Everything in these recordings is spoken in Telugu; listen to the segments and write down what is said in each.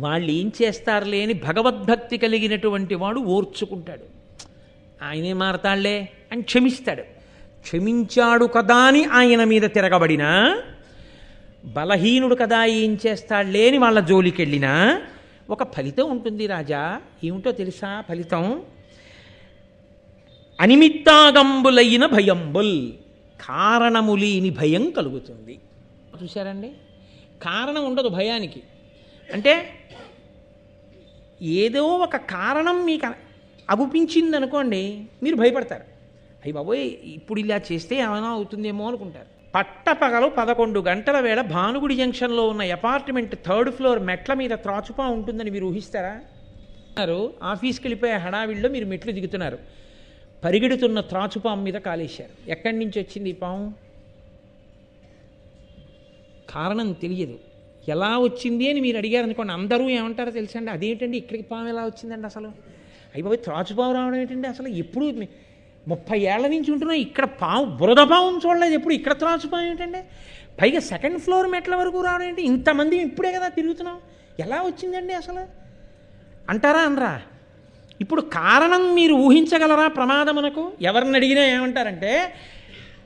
వాళ్ళు ఏం చేస్తారులే అని భగవద్భక్తి కలిగినటువంటి వాడు ఓర్చుకుంటాడు. ఆయనే మారతాళ్లే అని క్షమిస్తాడు. క్షమించాడు కదా అని ఆయన మీద తిరగబడినా, బలహీనుడు కదా ఏం చేస్తాడులే అని వాళ్ళ జోలికెళ్ళినా ఒక ఫలితం ఉంటుంది రాజా. ఏమిటో తెలుసా ఫలితం? అనిమిత్తాగంబులైన భయంబుల్, కారణము లేని భయం కలుగుతుంది. చూశారండి, కారణం ఉండదు భయానికి. అంటే ఏదో ఒక కారణం మీకు అగుపించింది అనుకోండి, మీరు భయపడతారు. అయ్యి బాబోయ్ ఇప్పుడు ఇలా చేస్తే ఏమైనా అవుతుందేమో అనుకుంటారు. పట్టపగలు 11 గంటల వేళ భానుగుడి జంక్షన్లో ఉన్న అపార్ట్మెంట్ 3rd ఫ్లోర్ మెట్ల మీద త్రాచుపా ఉంటుందని మీరు ఊహిస్తారా? ఆఫీస్కి వెళ్ళిపోయే హడావిడిలో మీరు మెట్లు దిగుతున్నారు, పరిగెడుతున్న త్రాచుపాము మీద కాలేశారు. ఎక్కడి నుంచి వచ్చింది ఈ పాము? కారణం తెలియదు. ఎలా వచ్చింది అని మీరు అడిగారు అనుకోండి, అందరూ ఏమంటారో తెలుసండి, అదేంటండి ఇక్కడికి పాము ఎలా వచ్చిందండి అసలు? అయిపోయి త్రాచుపాము రావడం ఏంటండి అసలు? ఎప్పుడు 30 ఏళ్ల నుంచి ఉంటున్నా ఇక్కడ పాము, బురద పాము చూడలేదు ఎప్పుడు, ఇక్కడ త్రాచుపాము ఏంటండి? పైగా 2nd ఫ్లోర్ మెట్ల వరకు రావడం ఏంటి? ఇంతమంది ఇప్పుడే కదా తిరుగుతున్నాం, ఎలా వచ్చిందండి అసలు అంటారా అనరా? ఇప్పుడు కారణం మీరు ఊహించగలరా ప్రమాదమునకు? ఎవరిని అడిగినా ఏమంటారంటే,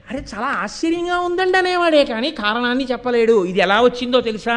అరే చాలా ఆశ్చర్యంగా ఉందండి అనేవాడే కానీ కారణాన్ని చెప్పలేడు. ఇది ఎలా వచ్చిందో తెలుసా?